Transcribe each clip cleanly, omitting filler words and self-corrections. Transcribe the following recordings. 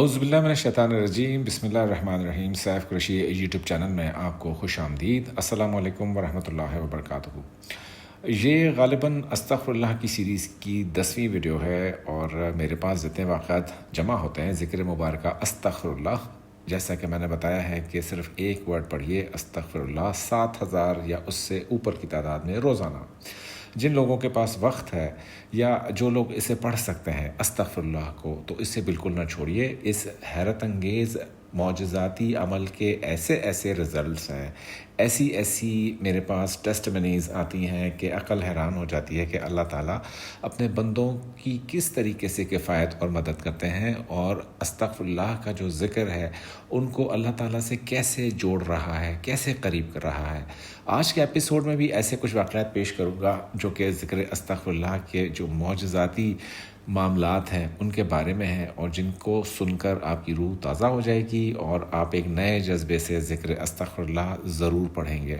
اعوذ باللہ من الشیطان الرجیم، بسم اللہ الرحمن الرحیم۔ سیف قریشی یوٹیوب چینل میں آپ کو خوش آمدید۔ السلام علیکم ورحمۃ اللہ وبرکاتہ۔ یہ غالباً استغفر اللہ کی سیریز کی 10ویں ویڈیو ہے اور میرے پاس جتنے واقعات جمع ہوتے ہیں ذکر مبارکہ استغفر اللہ، جیسا کہ میں نے بتایا ہے کہ صرف ایک ورڈ پڑھیے استغفر اللہ 7000 یا اس سے اوپر کی تعداد میں روزانہ۔ جن لوگوں کے پاس وقت ہے یا جو لوگ اسے پڑھ سکتے ہیں استغفر اللہ کو، تو اسے بالکل نہ چھوڑیے۔ اس حیرت انگیز معجزاتی عمل کے ایسے رزلٹس ہیں، ایسی میرے پاس ٹیسٹمنیز آتی ہیں کہ عقل حیران ہو جاتی ہے کہ اللہ تعالیٰ اپنے بندوں کی کس طریقے سے کفایت اور مدد کرتے ہیں، اور استغفر اللہ کا جو ذکر ہے ان کو اللہ تعالیٰ سے کیسے جوڑ رہا ہے، کیسے قریب کر رہا ہے۔ آج کے ایپیسوڈ میں بھی ایسے کچھ واقعات پیش کروں گا جو کہ ذکر استغفر اللہ کے جو معجزاتی معاملات ہیں ان کے بارے میں ہیں، اور جن کو سن کر آپ کی روح تازہ ہو جائے گی اور آپ ایک نئے جذبے سے ذکر استغفر اللہ ضرور پڑھیں گے۔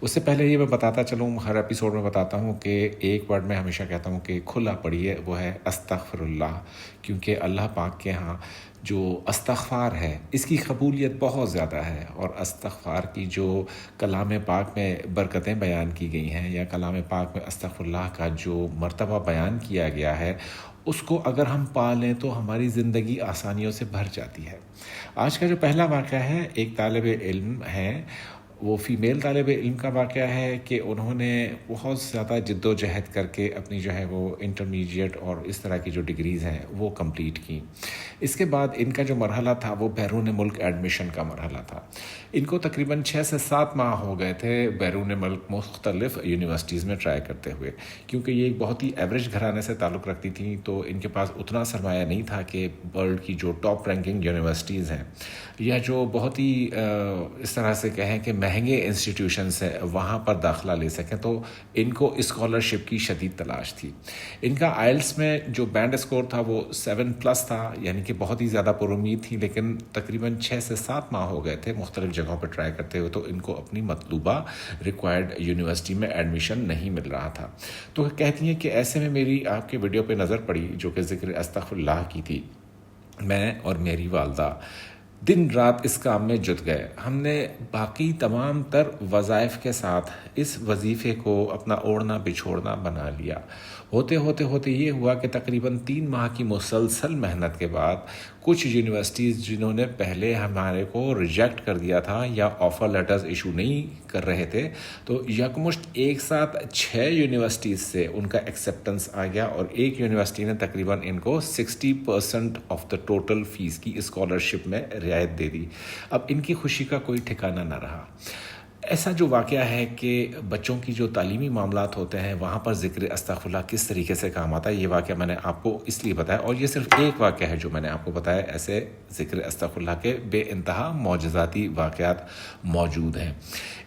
اس سے پہلے یہ میں بتاتا چلوں، ہر ایپیسوڈ میں بتاتا ہوں کہ ایک ورڈ میں ہمیشہ کہتا ہوں کہ کھلا پڑھیے، وہ ہے استغفر اللہ، کیونکہ اللہ پاک کے ہاں جو استغفار ہے اس کی قبولیت بہت زیادہ ہے، اور استغفار کی جو کلام پاک میں برکتیں بیان کی گئی ہیں یا کلام پاک میں استغفر اللہ کا جو مرتبہ بیان کیا گیا ہے اس کو اگر ہم پا لیں تو ہماری زندگی آسانیوں سے بھر جاتی ہے۔ آج کا جو پہلا واقعہ ہے، ایک طالب علم ہے، وہ فیمیل طالب علم کا واقعہ ہے کہ انہوں نے بہت زیادہ جد و جہد کر کے اپنی جو ہے وہ انٹرمیڈیٹ اور اس طرح کی جو ڈگریز ہیں وہ کمپلیٹ کی۔ اس کے بعد ان کا جو مرحلہ تھا وہ بیرون ملک ایڈمیشن کا مرحلہ تھا۔ ان کو تقریباً 6 سے 7 ماہ ہو گئے تھے بیرون ملک مختلف یونیورسٹیز میں ٹرائی کرتے ہوئے، کیونکہ یہ ایک بہت ہی ایوریج گھرانے سے تعلق رکھتی تھیں، تو ان کے پاس اتنا سرمایہ نہیں تھا کہ ورلڈ کی جو ٹاپ رینکنگ یونیورسٹیز ہیں یا جو بہت ہی اس طرح سے کہیں کہ مہنگے انسٹیٹیوشنس ہیں وہاں پر داخلہ لے سکیں، تو ان کو اسکالرشپ کی شدید تلاش تھی۔ ان کا آئلس میں جو بینڈ اسکور تھا وہ 7+ تھا، یعنی کہ بہت ہی زیادہ پر امید تھی، لیکن تقریباً 6 سے 7 ماہ ہو گئے تھے مختلف جگہوں پر ٹرائی کرتے ہوئے، تو ان کو اپنی مطلوبہ ریکوائرڈ یونیورسٹی میں ایڈمیشن نہیں مل رہا تھا۔ تو کہتی ہیں کہ ایسے میں میری آپ کے ویڈیو پہ نظر پڑی جو کہ ذکر استغفر اللہ کی تھی۔ میں اور میری والدہ دن رات اس کام میں جت گئے۔ ہم نے باقی تمام تر وظائف کے ساتھ اس وظیفے کو اپنا اوڑھنا بچھوڑنا بنا لیا۔ ہوتے یہ ہوا کہ تقریباً 3 ماہ کی مسلسل محنت کے بعد کچھ یونیورسٹیز جنہوں نے پہلے ہمارے کو ریجیکٹ کر دیا تھا یا آفر لیٹرز ایشو نہیں کر رہے تھے، تو یکمشت ایک ساتھ 6 یونیورسٹیز سے ان کا ایکسیپٹنس آ گیا، اور ایک یونیورسٹی نے تقریباً ان کو 60% آف دا ٹوٹل فیس کی اسکالرشپ میں رعایت دے دی۔ اب ان کی خوشی کا کوئی ٹھکانہ نہ رہا۔ ایسا جو واقعہ ہے کہ بچوں کی جو تعلیمی معاملات ہوتے ہیں وہاں پر ذکر استغفر اللہ کس طریقے سے کام آتا ہے، یہ واقعہ میں نے آپ کو اس لیے بتایا، اور یہ صرف ایک واقعہ ہے جو میں نے آپ کو بتایا۔ ایسے ذکر استغفر اللہ کے بے انتہا معجزاتی واقعات موجود ہیں۔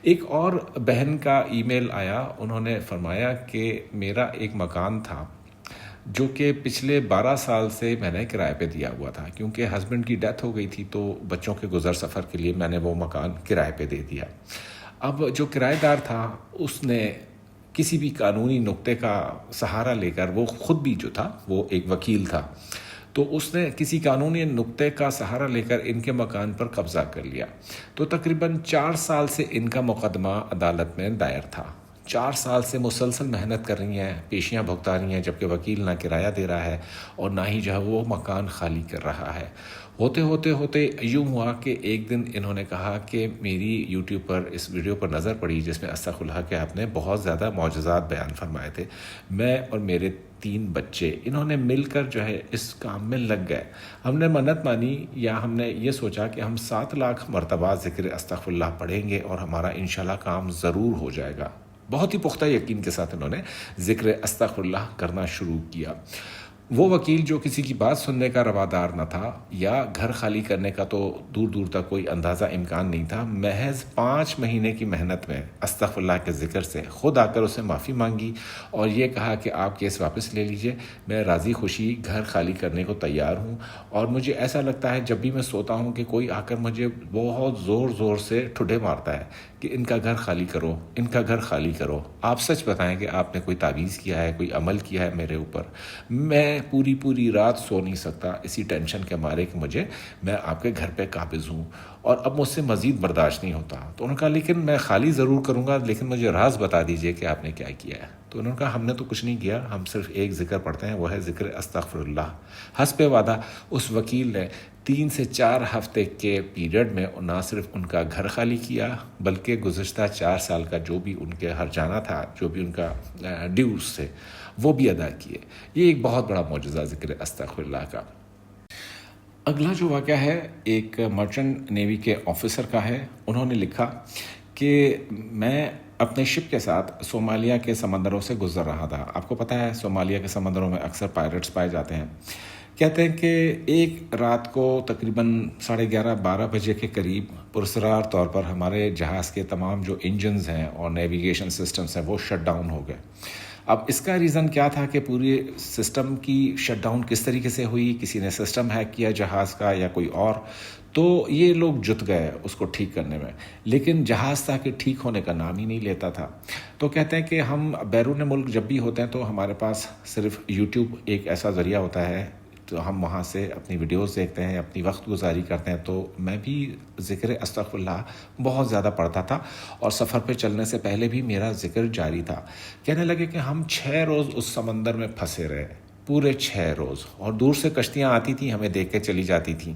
ایک اور بہن کا ای میل آیا، انہوں نے فرمایا کہ میرا ایک مکان تھا جو کہ پچھلے 12 سال سے میں نے کرائے پہ دیا ہوا تھا، کیونکہ ہسبینڈ کی ڈیتھ ہو گئی تھی تو بچوں کے گزر سفر کے لیے میں نے وہ مکان کرائے پہ دے دیا۔ اب جو کرایہ دار تھا اس نے کسی بھی قانونی نقطے کا سہارا لے کر، وہ خود بھی جو تھا وہ ایک وکیل تھا، تو اس نے کسی قانونی نقطے کا سہارا لے کر ان کے مکان پر قبضہ کر لیا۔ تو تقریباً 4 سال سے ان کا مقدمہ عدالت میں دائر تھا۔ 4 سال سے مسلسل محنت کر رہی ہیں، پیشیاں بھگتا رہی ہیں، جبکہ وکیل نہ کرایہ دے رہا ہے اور نہ ہی جو ہے وہ مکان خالی کر رہا ہے۔ ہوتے یوں ہوا کہ ایک دن انہوں نے کہا کہ میری یوٹیوب پر اس ویڈیو پر نظر پڑی جس میں استغفر اللہ کے آپ نے بہت زیادہ معجزات بیان فرمائے تھے۔ میں اور میرے 3 بچے انہوں نے مل کر جو ہے اس کام میں لگ گئے۔ ہم نے منت مانی، یا ہم نے یہ سوچا کہ ہم 7 لاکھ مرتبہ ذکر استغفر اللہ پڑھیں گے اور ہمارا انشاءاللہ کام ضرور ہو جائے گا۔ بہت ہی پختہ یقین کے ساتھ انہوں نے ذکر استغفر اللہ کرنا شروع کیا۔ وہ وکیل جو کسی کی بات سننے کا روادار نہ تھا یا گھر خالی کرنے کا تو دور تک کوئی اندازہ امکان نہیں تھا، محض 5 مہینے کی محنت میں استغفر اللہ کے ذکر سے خود آ کر اسے معافی مانگی اور یہ کہا کہ آپ کیس واپس لے لیجئے، میں راضی خوشی گھر خالی کرنے کو تیار ہوں۔ اور مجھے ایسا لگتا ہے جب بھی میں سوتا ہوں کہ کوئی آ کر مجھے بہت زور سے ٹھڈے مارتا ہے کہ ان کا گھر خالی کرو، ان کا گھر خالی کرو۔ آپ سچ بتائیں کہ آپ نے کوئی تعویذ کیا ہے، کوئی عمل کیا ہے میرے اوپر؟ میں پوری پوری رات سو نہیں سکتا اسی ٹینشن کے مارے کہ میں آپ کے گھر پہ قابض ہوں اور اب مجھ سے مزید برداشت نہیں ہوتا. تو انہوں نے کہا لیکن میں خالی ضرور کروں گا، لیکن مجھے راز بتا دیجئے کہ آپ نے کیا کیا ہے. تو انہوں نے کہا ہم نے تو کچھ نہیں کیا، ہم صرف ایک ذکر پڑھتے ہیں، وہ ہے ذکر استغفر اللہ. حسب وعدہ اس وکیل نے 3 سے 4 ہفتے کے پیریڈ میں نہ صرف ان کا گھر خالی کیا بلکہ گزشتہ 4 سال کا جو بھی ان کے ہرجانہ تھا، جو بھی ان کا ڈیوز تھے، وہ بھی ادا کیے. یہ ایک بہت بڑا معجزہ ذکر استغفر اللہ کا. اگلا جو واقعہ ہے ایک مرچنٹ نیوی کے آفیسر کا ہے. انہوں نے لکھا کہ میں اپنے شپ کے ساتھ صومالیہ کے سمندروں سے گزر رہا تھا. آپ کو پتہ ہے صومالیہ کے سمندروں میں اکثر پائریٹس پائے جاتے ہیں. کہتے ہیں کہ ایک رات کو تقریباً 11:30-12 بجے کے قریب پرسرار طور پر ہمارے جہاز کے تمام جو انجنز ہیں اور نیویگیشن سسٹمز ہیں وہ شٹ ڈاؤن ہو گئے. اب اس کا ریزن کیا تھا کہ پوری سسٹم کی شٹ ڈاؤن کس طریقے سے ہوئی؟ کسی نے سسٹم ہیک کیا جہاز کا یا کوئی اور؟ تو یہ لوگ جت گئے اس کو ٹھیک کرنے میں، لیکن جہاز تھا کہ ٹھیک ہونے کا نام ہی نہیں لیتا تھا. تو کہتے ہیں کہ ہم بیرون ملک جب بھی ہوتے ہیں تو ہمارے پاس صرف یوٹیوب ایک ایسا ذریعہ ہوتا ہے، تو ہم وہاں سے اپنی ویڈیوز دیکھتے ہیں، اپنی وقت گزاری کرتے ہیں. تو میں بھی ذکر استغفر اللہ بہت زیادہ پڑھتا تھا اور سفر پہ چلنے سے پہلے بھی میرا ذکر جاری تھا. کہنے لگے کہ ہم 6 روز اس سمندر میں پھنسے رہے، پورے 6 روز، اور دور سے کشتیاں آتی تھیں، ہمیں دیکھ کے چلی جاتی تھیں.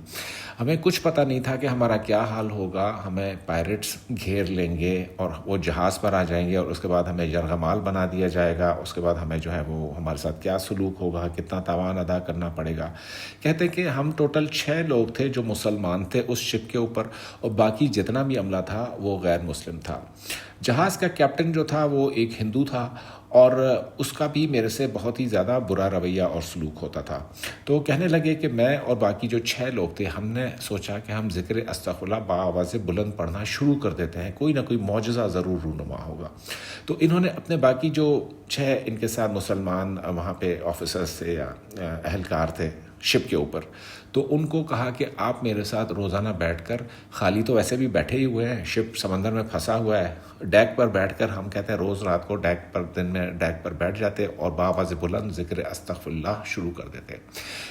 ہمیں کچھ پتہ نہیں تھا کہ ہمارا کیا حال ہوگا. ہمیں پائریٹس گھیر لیں گے اور وہ جہاز پر آ جائیں گے اور اس کے بعد ہمیں یرغمال بنا دیا جائے گا. اس کے بعد ہمیں جو ہے وہ ہمارے ساتھ کیا سلوک ہوگا، کتنا تاوان ادا کرنا پڑے گا. کہتے ہیں کہ ہم ٹوٹل 6 لوگ تھے جو مسلمان تھے اس شپ کے اوپر، اور باقی جتنا بھی عملہ تھا وہ غیر مسلم تھا. جہاز کا کیپٹن جو تھا وہ ایک ہندو تھا اور اس کا بھی میرے سے بہت ہی زیادہ برا رویہ اور سلوک ہوتا تھا. تو کہنے لگے کہ میں اور باقی جو 6 لوگ تھے ہم نے سوچا کہ ہم ذکر استغفر اللہ بآواز بلند پڑھنا شروع کر دیتے ہیں، کوئی نہ کوئی معجزہ ضرور رونما ہوگا. تو انہوں نے اپنے باقی جو 6 ان کے ساتھ مسلمان وہاں پہ آفیسرز تھے یا اہلکار تھے شپ کے اوپر، تو ان کو کہا کہ آپ میرے ساتھ روزانہ بیٹھ کر، خالی تو ویسے بھی بیٹھے ہی ہوئے ہیں، شپ سمندر میں پھنسا ہوا ہے، ڈیک پر بیٹھ کر ہم کہتے ہیں روز رات کو دن میں ڈیک پر بیٹھ جاتے اور بآواز بلند ذکر استغفر اللہ شروع کر دیتے.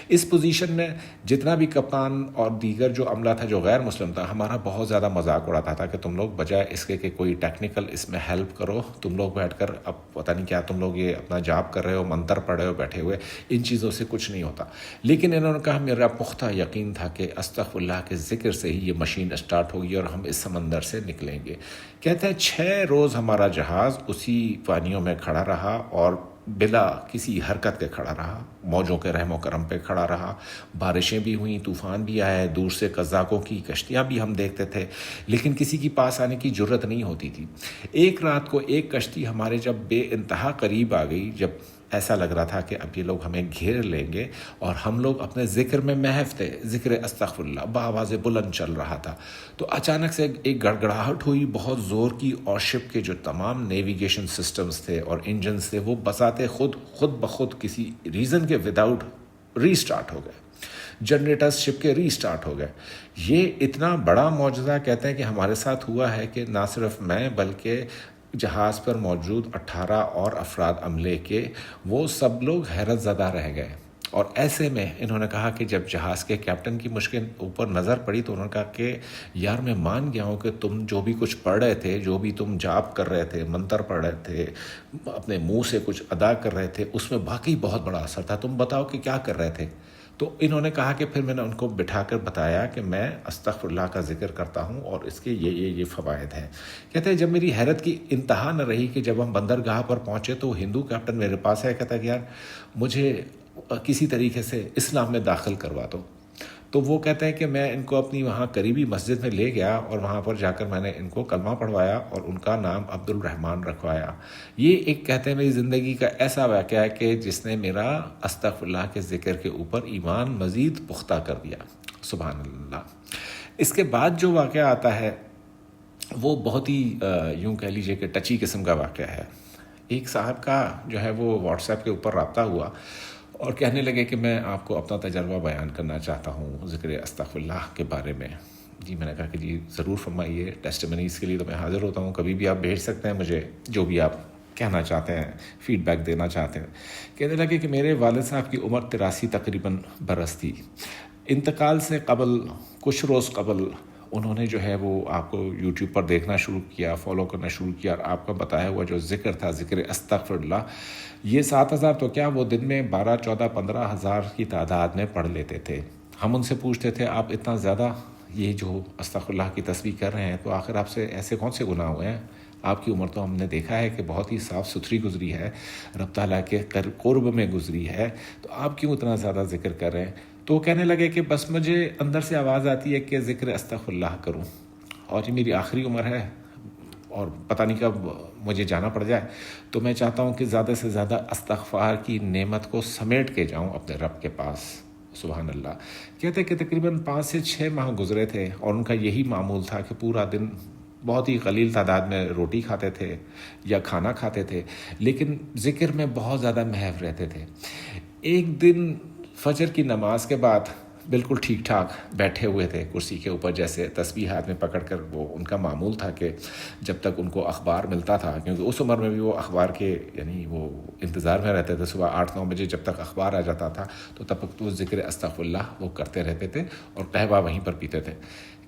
اس پوزیشن میں جتنا بھی کپتان اور دیگر جو عملہ تھا جو غیر مسلم تھا، ہمارا بہت زیادہ مذاق اڑاتا تھا کہ تم لوگ بجائے اس کے کہ کوئی ٹیکنیکل اس میں ہیلپ کرو، تم لوگ بیٹھ کر اب پتہ نہیں کیا تم لوگ یہ اپنا جاب کر رہے ہو، منتر پڑھ رہے ہو بیٹھے ہوئے، ان چیزوں سے کچھ نہیں ہوتا. لیکن انہوں نے کہا میرا پختہ یقین تھا کہ استغفر اللہ کے ذکر سے ہی یہ مشین اسٹارٹ ہوگی اور ہم اس سمندر سے نکلیں گے. کہتے ہیں 6 روز ہمارا جہاز اسی پانیوں میں کھڑا رہا اور بلا کسی حرکت کے کھڑا رہا، موجوں کے رحم و کرم پہ کھڑا رہا. بارشیں بھی ہوئیں، طوفان بھی آئے، دور سے قزاقوں کی کشتیاں بھی ہم دیکھتے تھے، لیکن کسی کی پاس آنے کی جرت نہیں ہوتی تھی. ایک رات کو ایک کشتی ہمارے جب بے انتہا قریب آ گئی، جب ایسا لگ رہا تھا کہ اب یہ لوگ ہمیں گھیر لیں گے اور ہم لوگ اپنے ذکر میں محو تھے، ذکر استغفر اللہ بآواز بلند چل رہا تھا، تو اچانک سے ایک گڑگڑاہٹ ہوئی بہت زور کی، اور شپ کے جو تمام نیویگیشن سسٹمز تھے اور انجنز تھے وہ بذات خود بخود کسی ریزن کے وداؤٹ ری سٹارٹ ہو گئے. جنریٹرز شپ کے ری سٹارٹ ہو گئے. یہ اتنا بڑا معجزہ کہتے ہیں کہ ہمارے ساتھ ہوا ہے کہ نہ صرف میں بلکہ جہاز پر موجود 18 اور افراد عملے کے وہ سب لوگ حیرت زدہ رہ گئے. اور ایسے میں انہوں نے کہا کہ جب جہاز کے کیپٹن کی مشکل اوپر نظر پڑی تو انہوں نے کہا کہ یار میں مان گیا ہوں کہ تم جو بھی کچھ پڑھ رہے تھے، جو بھی تم جاپ کر رہے تھے، منتر پڑھ رہے تھے، اپنے منہ سے کچھ ادا کر رہے تھے، اس میں واقعی بہت بڑا اثر تھا. تم بتاؤ کہ کیا کر رہے تھے؟ تو انہوں نے کہا کہ پھر میں نے ان کو بٹھا کر بتایا کہ میں استغفر اللہ کا ذکر کرتا ہوں اور اس کے یہ فوائد ہیں. کہتے ہیں جب میری حیرت کی انتہا نہ رہی کہ جب ہم بندرگاہ پر پہنچے تو ہندو کیپٹن میرے پاس ہے، کہتا ہے کہ یار مجھے کسی طریقے سے اسلام میں داخل کروا دو. تو وہ کہتے ہیں کہ میں ان کو اپنی وہاں قریبی مسجد میں لے گیا اور وہاں پر جا کر میں نے ان کو کلمہ پڑھوایا اور ان کا نام عبد الرحمن رکھوایا. یہ ایک کہتے ہیں میری زندگی کا ایسا واقعہ ہے کہ جس نے میرا استغفر اللہ کے ذکر کے اوپر ایمان مزید پختہ کر دیا. سبحان اللہ. اس کے بعد جو واقعہ آتا ہے وہ بہت ہی یوں کہہ لیجئے کہ ٹچی قسم کا واقعہ ہے. ایک صاحب کا جو ہے وہ واٹس ایپ کے اوپر رابطہ ہوا اور کہنے لگے کہ میں آپ کو اپنا تجربہ بیان کرنا چاہتا ہوں ذکر استغفر اللہ کے بارے میں. جی میں نے کہا کہ جی ضرور فرمائیے، ٹیسٹیمنیز کے لیے تو میں حاضر ہوتا ہوں، کبھی بھی آپ بھیج سکتے ہیں مجھے جو بھی آپ کہنا چاہتے ہیں، فیڈ بیک دینا چاہتے ہیں۔ کہنے لگے کہ میرے والد صاحب کی عمر 83 تقریباً برس تھی۔ انتقال سے قبل کچھ روز قبل انہوں نے جو ہے وہ آپ کو یوٹیوب پر دیکھنا شروع کیا، فالو کرنا شروع کیا، اور آپ کا بتایا ہوا جو ذکر تھا، ذکر استغفر اللہ، یہ 7,000 تو کیا وہ دن میں 12, 14, 15,000 کی تعداد میں پڑھ لیتے تھے۔ ہم ان سے پوچھتے تھے آپ اتنا زیادہ یہ جو استغفر اللہ کی تسبیح کر رہے ہیں تو آخر آپ سے ایسے کون سے گناہ ہوئے ہیں؟ آپ کی عمر تو ہم نے دیکھا ہے کہ بہت ہی صاف ستھری گزری ہے، رب تعالیٰ کے قرب میں گزری ہے، تو آپ کیوں اتنا زیادہ ذکر کر رہے ہیں؟ تو وہ کہنے لگے کہ بس مجھے اندر سے آواز آتی ہے کہ ذکر استغفر اللہ کروں، اور یہ میری آخری عمر ہے اور پتہ نہیں کب مجھے جانا پڑ جائے، تو میں چاہتا ہوں کہ زیادہ سے زیادہ استغفار کی نعمت کو سمیٹ کے جاؤں اپنے رب کے پاس۔ سبحان اللہ۔ کہتے ہیں کہ تقریباً 5 سے 6 ماہ گزرے تھے اور ان کا یہی معمول تھا کہ پورا دن بہت ہی قلیل تعداد میں روٹی کھاتے تھے یا کھانا کھاتے تھے، لیکن ذکر میں بہت زیادہ محو رہتے تھے۔ ایک دن فجر کی نماز کے بعد بالکل ٹھیک ٹھاک بیٹھے ہوئے تھے کرسی کے اوپر، جیسے تسبیح ہاتھ میں پکڑ کر، وہ ان کا معمول تھا کہ جب تک ان کو اخبار ملتا تھا، کیونکہ اس عمر میں بھی وہ اخبار کے یعنی وہ انتظار میں رہتے تھے، صبح 8-9 بجے جب تک اخبار آ جاتا تھا تو تب تک تو ذکر استغفر اللہ وہ کرتے رہتے تھے اور قہوہ وہیں پر پیتے تھے۔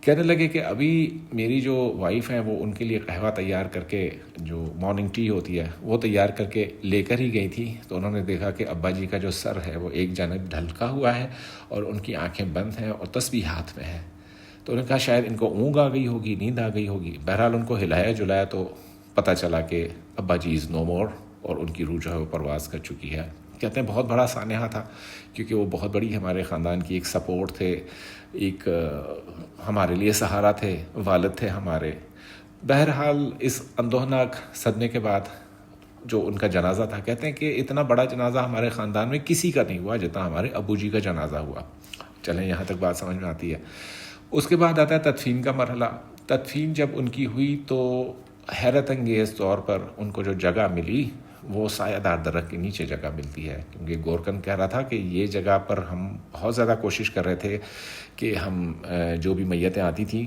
کہنے لگے کہ ابھی میری جو وائف ہیں وہ ان کے لیے قہوہ تیار کر کے، جو مارننگ ٹی ہوتی ہے وہ تیار کر کے لے کر ہی گئی تھی، تو انہوں نے دیکھا کہ ابا جی کا جو سر ہے وہ ایک جانب ڈھلکا ہوا ہے اور ان کی آنکھیں بند ہیں اور تسبیح ہاتھ میں ہے۔ تو انہوں نے کہا شاید ان کو اونگ آ گئی ہوگی، نیند آ گئی ہوگی۔ بہرحال ان کو ہلایا جلایا تو پتہ چلا کہ ابا جی از نو مور، اور ان کی روح جو ہے وہ پرواز کر چکی ہے۔ کہتے ہیں بہت بڑا سانحہ تھا، کیونکہ وہ بہت بڑی ہمارے خاندان کی ایک سپورٹ تھے، ایک ہمارے لیے سہارا تھے، والد تھے ہمارے۔ بہرحال اس اندوہناک صدمے کے بعد جو ان کا جنازہ تھا، کہتے ہیں کہ اتنا بڑا جنازہ ہمارے خاندان میں کسی کا نہیں ہوا جتنا ہمارے ابو جی کا جنازہ ہوا۔ چلیں یہاں تک بات سمجھ میں آتی ہے۔ اس کے بعد آتا ہے تدفین کا مرحلہ۔ تدفین جب ان کی ہوئی تو حیرت انگیز طور پر ان کو جو جگہ ملی وہ سایہ دار درخت کے نیچے جگہ ملتی ہے، کیونکہ گورکن کہہ رہا تھا کہ یہ جگہ پر ہم بہت زیادہ کوشش کر رہے تھے کہ ہم جو بھی میتیں آتی تھیں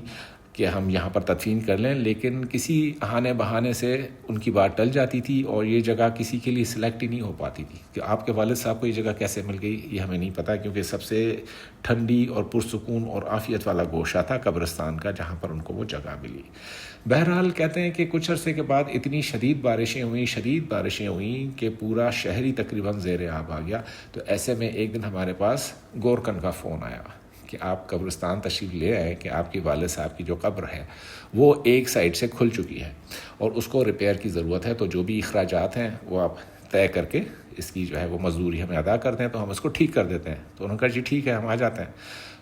کہ ہم یہاں پر تدفین کر لیں، لیکن کسی آنے بہانے سے ان کی بات ٹل جاتی تھی اور یہ جگہ کسی کے لیے سلیکٹ ہی نہیں ہو پاتی تھی۔ کہ آپ کے والد صاحب کو یہ جگہ کیسے مل گئی یہ ہمیں نہیں پتہ، کیونکہ سب سے ٹھنڈی اور پرسکون اور عافیت والا گوشہ تھا قبرستان کا جہاں پر ان کو وہ جگہ ملی۔ بہرحال کہتے ہیں کہ کچھ عرصے کے بعد اتنی شدید بارشیں ہوئیں کہ پورا شہر ہی تقریباً زیر آب آ گیا۔ تو ایسے میں ایک دن ہمارے پاس گورکن کا فون آیا کہ آپ قبرستان تشریف لے آئے کہ آپ کے والد صاحب کی جو قبر ہے وہ ایک سائڈ سے کھل چکی ہے اور اس کو ریپیئر کی ضرورت ہے، تو جو بھی اخراجات ہیں وہ آپ طے کر کے اس کی جو ہے وہ مزدوری ہمیں ادا کر دیں تو ہم اس کو ٹھیک کر دیتے ہیں۔ تو انہوں نے کہا جی ٹھیک ہے ہم آ جاتے ہیں۔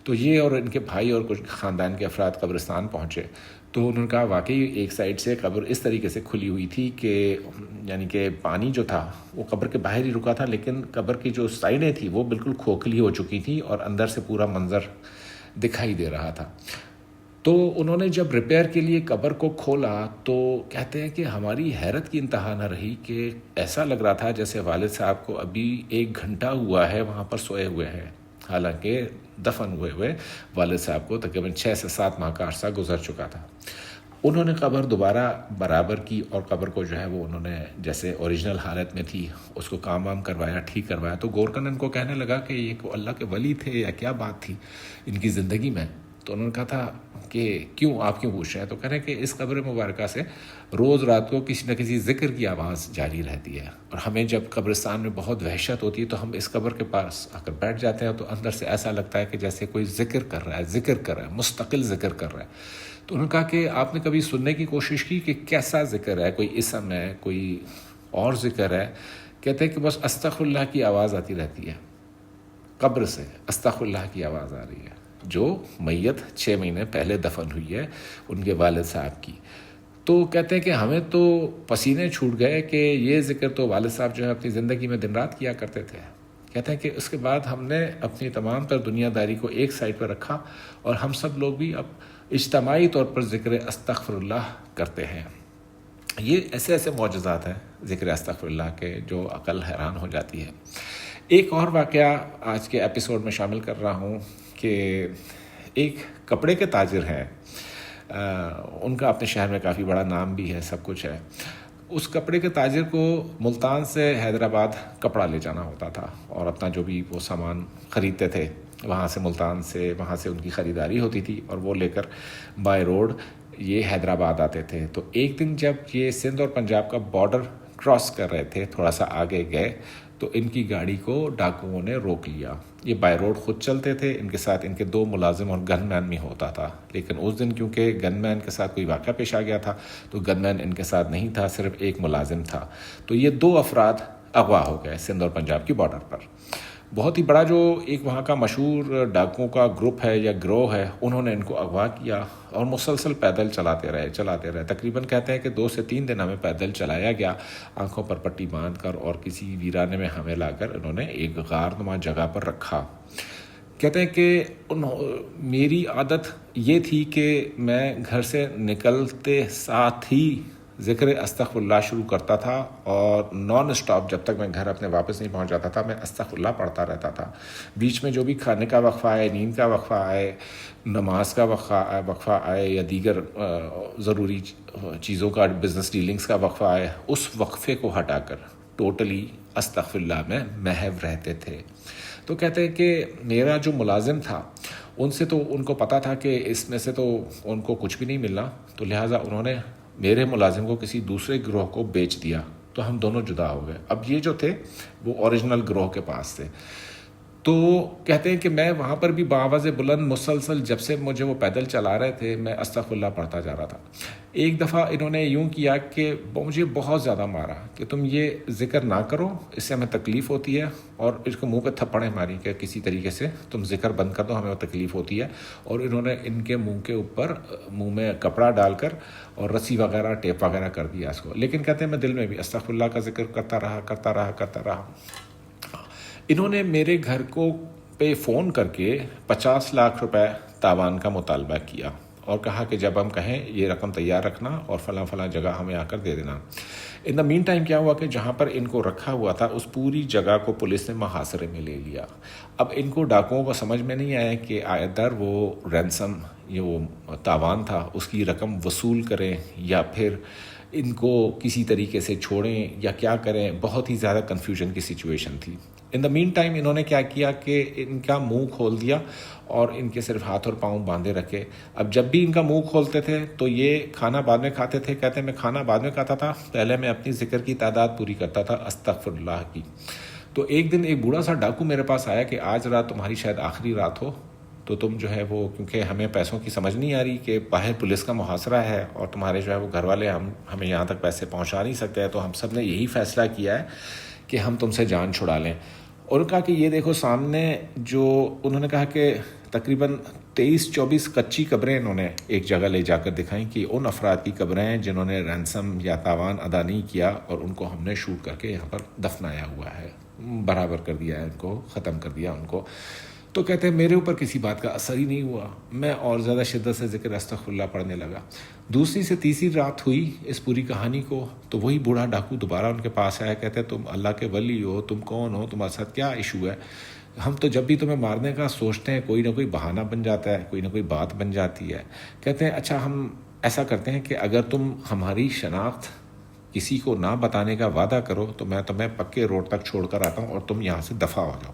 تو یہ اور ان کے بھائی اور کچھ خاندان کے افراد قبرستان پہنچے تو انہوں نے کہا واقعی ایک سائڈ سے قبر اس طریقے سے کھلی ہوئی تھی کہ یعنی کہ پانی جو تھا وہ قبر کے باہر ہی رکا تھا، لیکن قبر کی جو سائڈیں تھیں وہ بالکل کھوکھلی ہو چکی تھی اور اندر سے پورا منظر دکھائی دے رہا تھا۔ تو انہوں نے جب ریپیئر کے لیے قبر کو کھولا تو کہتے ہیں کہ ہماری حیرت کی انتہا نہ رہی کہ ایسا لگ رہا تھا جیسے والد صاحب کو ابھی 1 گھنٹہ ہوا ہے وہاں پر سوئے ہوئے ہیں، حالانکہ دفن ہوئے والد صاحب کو تقریباً 6 سے 7 ماہ کا عرصہ گزر چکا تھا۔ انہوں نے قبر دوبارہ برابر کی اور قبر کو جو ہے وہ انہوں نے جیسے اوریجنل حالت میں تھی اس کو کام وام کروایا، ٹھیک کروایا۔ تو گورکن ان کو کہنے لگا کہ یہ کو اللہ کے ولی تھے یا کیا بات تھی ان کی زندگی میں؟ تو انہوں نے کہا تھا کہ کیوں آپ کیوں پوچھ رہے ہیں؟ تو کہہ رہے ہیں کہ اس قبر مبارکہ سے روز رات کو کسی نہ کسی ذکر کی آواز جاری رہتی ہے، اور ہمیں جب قبرستان میں بہت وحشت ہوتی ہے تو ہم اس قبر کے پاس آ کر بیٹھ جاتے ہیں تو اندر سے ایسا لگتا ہے کہ جیسے کوئی ذکر کر رہا ہے، مستقل ذکر کر رہا ہے۔ تو انہوں نے کہا کہ آپ نے کبھی سننے کی کوشش کی کہ کیسا ذکر ہے، کوئی اسم ہے، کوئی اور ذکر ہے؟ کہتے ہیں کہ بس استغفر اللہ کی آواز آتی رہتی ہے، قبر سے استغفر اللہ کی آواز آ رہی ہے، جو میت 6 مہینے پہلے دفن ہوئی ہے ان کے والد صاحب کی۔ تو کہتے ہیں کہ ہمیں تو پسینے چھوٹ گئے کہ یہ ذکر تو والد صاحب جو ہے اپنی زندگی میں دن رات کیا کرتے تھے۔ کہتے ہیں کہ اس کے بعد ہم نے اپنی تمام تر دنیا داری کو ایک سائڈ پر رکھا اور ہم سب لوگ بھی اب اجتماعی طور پر ذکر استغفر اللہ کرتے ہیں۔ یہ ایسے ایسے معجزات ہیں ذکر استغفر اللہ کے جو عقل حیران ہو جاتی ہے۔ ایک اور واقعہ آج کے ایپیسوڈ میں شامل کر رہا ہوں کہ ایک کپڑے کے تاجر ہیں، ان کا اپنے شہر میں کافی بڑا نام بھی ہے، سب کچھ ہے۔ اس کپڑے کے تاجر کو ملتان سے حیدرآباد کپڑا لے جانا ہوتا تھا اور اپنا جو بھی وہ سامان خریدتے تھے وہاں سے ملتان سے وہاں سے ان کی خریداری ہوتی تھی اور وہ لے کر بائی روڈ یہ حیدرآباد آتے تھے. تو ایک دن جب یہ سندھ اور پنجاب کا بارڈر کراس کر رہے تھے, تھوڑا سا آگے گئے تو ان کی گاڑی کو ڈاکوؤں نے روک لیا. یہ بائی روڈ خود چلتے تھے, ان کے ساتھ ان کے 2 ملازم اور گن مین بھی ہوتا تھا, لیکن اس دن کیونکہ گن مین کے ساتھ کوئی واقعہ پیش آ گیا تھا تو گن مین ان کے ساتھ نہیں تھا, صرف ایک ملازم تھا. تو یہ 2 افراد اغوا ہو گئے سندھ اور پنجاب کی بارڈر پر. بہت ہی بڑا جو ایک وہاں کا مشہور ڈاکوؤں کا گروپ ہے یا گروہ ہے, انہوں نے ان کو اغوا کیا اور مسلسل پیدل چلاتے رہے. تقریباً کہتے ہیں کہ 2 سے 3 دن ہمیں پیدل چلایا گیا, آنکھوں پر پٹی باندھ کر, اور کسی ویرانے میں ہمیں لا کر انہوں نے ایک غار نما جگہ پر رکھا. کہتے ہیں کہ میری عادت یہ تھی کہ میں گھر سے نکلتے ساتھ ہی ذکر استغفر اللہ شروع کرتا تھا اور نان اسٹاپ جب تک میں گھر اپنے واپس نہیں پہنچ جاتا تھا میں استغفر اللہ پڑھتا رہتا تھا. بیچ میں جو بھی کھانے کا وقفہ آئے, نیند کا وقفہ آئے, نماز کا وقفہ آئے یا دیگر ضروری چیزوں کا بزنس ڈیلنگز کا وقفہ آئے, اس وقفے کو ہٹا کر ٹوٹلی استغفر اللہ میں محو رہتے تھے. تو کہتے ہیں کہ میرا جو ملازم تھا ان سے تو ان کو پتہ تھا کہ اس میں سے تو ان کو کچھ بھی نہیں ملنا, تو لہٰذا انہوں نے میرے ملازم کو کسی دوسرے گروہ کو بیچ دیا, تو ہم دونوں جدا ہو گئے. اب یہ جو تھے وہ اوریجنل گروہ کے پاس تھے. تو کہتے ہیں کہ میں وہاں پر بھی بآواز بلند مسلسل جب سے مجھے وہ پیدل چلا رہے تھے میں استغفر اللہ پڑھتا جا رہا تھا. ایک دفعہ انہوں نے یوں کیا کہ مجھے بہت زیادہ مارا کہ تم یہ ذکر نہ کرو, اس سے ہمیں تکلیف ہوتی ہے, اور اس کو منہ پہ تھپڑیں ماری کہ کسی طریقے سے تم ذکر بند کر دو, ہمیں وہ تکلیف ہوتی ہے. اور انہوں نے ان کے منہ کے اوپر منہ میں کپڑا ڈال کر اور رسی وغیرہ ٹیپ وغیرہ کر دیا اس کو. لیکن کہتے ہیں میں دل میں بھی استغفر اللہ کا ذکر کرتا رہا. انہوں نے میرے گھر کو پہ فون کر کے 50 لاکھ روپے تاوان کا مطالبہ کیا اور کہا کہ جب ہم کہیں یہ رقم تیار رکھنا اور فلاں جگہ ہمیں آ کر دے دینا. ان دا مین ٹائم کیا ہوا کہ جہاں پر ان کو رکھا ہوا تھا اس پوری جگہ کو پولیس نے محاصرے میں لے لیا. اب ان کو ڈاکوؤں کو سمجھ میں نہیں آیا کہ آئندہ وہ رینسم یہ وہ تاوان تھا اس کی رقم وصول کریں یا پھر ان کو کسی طریقے سے چھوڑیں یا کیا کریں. بہت ہی زیادہ کنفیوژن کی سچویشن تھی. ان دا مین ٹائم انہوں نے کیا کیا کہ ان کا منہ کھول دیا اور ان کے صرف ہاتھ اور پاؤں باندھے رکھے. اب جب بھی ان کا منہ کھولتے تھے تو یہ کھانا بعد میں کھاتے تھے. کہتے ہیں میں کھانا بعد میں کھاتا تھا, پہلے میں اپنی ذکر کی تعداد پوری کرتا تھا استغفر اللہ کی. تو ایک دن ایک بوڑھا سا ڈاکو میرے پاس آیا کہ آج رات تمہاری شاید آخری رات ہو, تو تم جو ہے وہ کیونکہ ہمیں پیسوں کی سمجھ نہیں آ رہی کہ باہر پولیس کا محاصرہ ہے اور تمہارے جو ہے وہ گھر والے ہمیں یہاں تک پیسے پہنچا نہیں سکتے ہیں, تو ہم سب نے یہی فیصلہ کیا ہے کہ ہم تم سے جان چھڑا لیں. اور کہا کہ یہ دیکھو سامنے جو انہوں نے کہا کہ تقریباً 23-24 کچی قبریں انہوں نے ایک جگہ لے جا کر دکھائیں کہ ان افراد کی قبریں ہیں جنہوں نے رینسم یا تاوان ادا نہیں کیا اور ان کو ہم نے شوٹ کر کے یہاں پر دفنایا ہوا ہے, برابر کر دیا ہے, ان کو ختم کر دیا ان کو. تو کہتے ہیں میرے اوپر کسی بات کا اثر ہی نہیں ہوا, میں اور زیادہ شدت سے ذکر استغفر اللہ پڑھنے لگا. دوسری سے تیسری رات ہوئی اس پوری کہانی کو تو وہی بوڑھا ڈاکو دوبارہ ان کے پاس آیا. کہتے ہیں تم اللہ کے ولی ہو, تم کون ہو, تمہارے ساتھ کیا ایشو ہے؟ ہم تو جب بھی تمہیں مارنے کا سوچتے ہیں کوئی نہ کوئی بہانہ بن جاتا ہے, کوئی نہ کوئی بات بن جاتی ہے. کہتے ہیں اچھا ہم ایسا کرتے ہیں کہ اگر تم ہماری شناخت کسی کو نہ بتانے کا وعدہ کرو تو میں تمہیں پکے روڈ تک چھوڑ کر آتا ہوں اور تم یہاں سے دفع ہو جاؤ.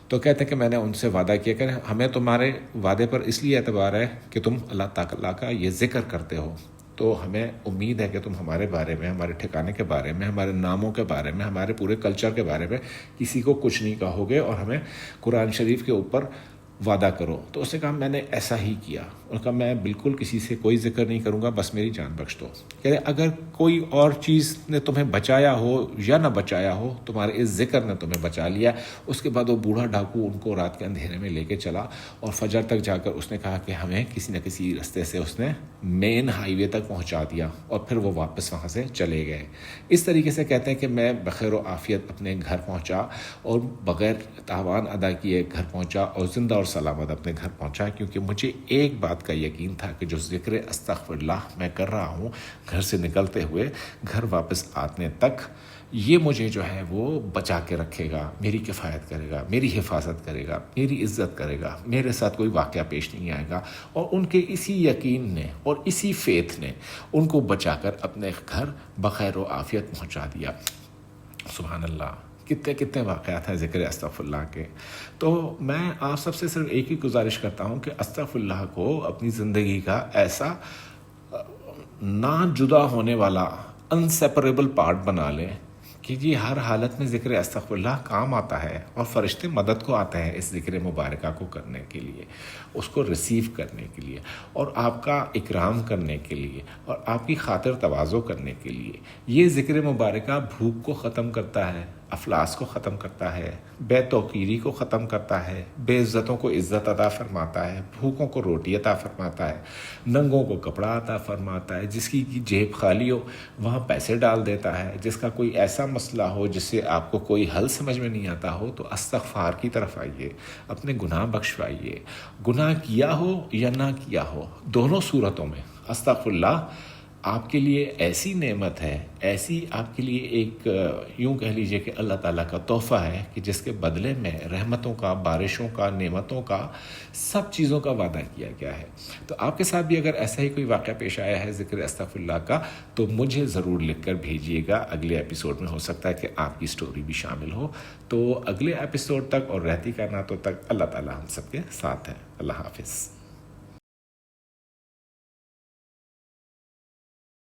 تو کہتے ہیں کہ میں نے ان سے وعدہ کیا کہ ہمیں تمہارے وعدے پر اس لیے اعتبار ہے کہ تم اللہ تعالیٰ کا یہ ذکر کرتے ہو, تو ہمیں امید ہے کہ تم ہمارے بارے میں, ہمارے ٹھکانے کے بارے میں, ہمارے ناموں کے بارے میں, ہمارے پورے کلچر کے بارے میں کسی کو کچھ نہیں کہو گے اور ہمیں قرآن شریف کے اوپر وعدہ کرو. تو اس نے کہا میں نے ایسا ہی کیا. ان کا میں بالکل کسی سے کوئی ذکر نہیں کروں گا, بس میری جان بخش دو. کہہ رہے اگر کوئی اور چیز نے تمہیں بچایا ہو یا نہ بچایا ہو, تمہارے اس ذکر نے تمہیں بچا لیا. اس کے بعد وہ بوڑھا ڈاکو ان کو رات کے اندھیرے میں لے کے چلا اور فجر تک جا کر اس نے کہا کہ ہمیں کسی نہ کسی رستے سے اس نے مین ہائی وے تک پہنچا دیا اور پھر وہ واپس وہاں سے چلے گئے. اس طریقے سے کہتے ہیں کہ میں بخیر و عافیت اپنے گھر پہنچا اور بغیر تاوان ادا کیے گھر پہنچا اور زندہ اور سلامت اپنے گھر پہنچا, کیونکہ مجھے ایک بات کا یقین تھا کہ جو ذکر استغفر اللہ میں کر رہا ہوں گھر سے نکلتے ہوئے گھر واپس آنے تک یہ مجھے جو ہے وہ بچا کے رکھے گا، میری کفایت کرے گا، میری حفاظت کرے گا، میری عزت کرے گا، میرے ساتھ کوئی واقعہ پیش نہیں آئے گا. اور ان کے اسی یقین نے اور اسی فیتھ نے ان کو بچا کر اپنے گھر بخیر و عافیت پہنچا دیا. سبحان اللہ. کتنے کتنے واقعات ہیں ذکر استغفر اللہ کے. تو میں آپ سب سے صرف ایک ہی گزارش کرتا ہوں کہ استغفر اللہ کو اپنی زندگی کا ایسا نہ جدا ہونے والا انسیپریبل پارٹ بنا لیں کہ جی ہر حالت میں ذکر استغفر اللہ کام آتا ہے، اور فرشتے مدد کو آتے ہیں اس ذکر مبارکہ کو کرنے کے لیے، اس کو ریسیو کرنے کے لیے، اور آپ کا اکرام کرنے کے لیے، اور آپ کی خاطر تواضع کرنے کے لیے. یہ ذکر مبارکہ بھوک کو ختم کرتا ہے، افلاس کو ختم کرتا ہے، بے توقیری کو ختم کرتا ہے، بے عزتوں کو عزت عطا فرماتا ہے، بھوکوں کو روٹی عطا فرماتا ہے، ننگوں کو کپڑا عطا فرماتا ہے، جس کی جیب خالی ہو وہاں پیسے ڈال دیتا ہے، جس کا کوئی ایسا مسئلہ ہو جس سے آپ کو کوئی حل سمجھ میں نہیں آتا ہو تو استغفار کی طرف آئیے، اپنے گناہ بخشوائیے. گناہ کیا ہو یا نہ کیا ہو، دونوں صورتوں میں استغفر اللہ آپ کے لیے ایسی نعمت ہے، ایسی آپ کے لیے ایک یوں کہہ لیجئے کہ اللہ تعالیٰ کا تحفہ ہے کہ جس کے بدلے میں رحمتوں کا، بارشوں کا، نعمتوں کا، سب چیزوں کا وعدہ کیا گیا ہے. تو آپ کے ساتھ بھی اگر ایسا ہی کوئی واقعہ پیش آیا ہے ذکر استغفر اللہ کا تو مجھے ضرور لکھ کر بھیجیے گا. اگلے ایپیسوڈ میں ہو سکتا ہے کہ آپ کی سٹوری بھی شامل ہو. تو اگلے ایپیسوڈ تک اور رہتی کائناتوں تک اللہ تعالیٰ ہم سب کے ساتھ ہے. اللہ حافظ.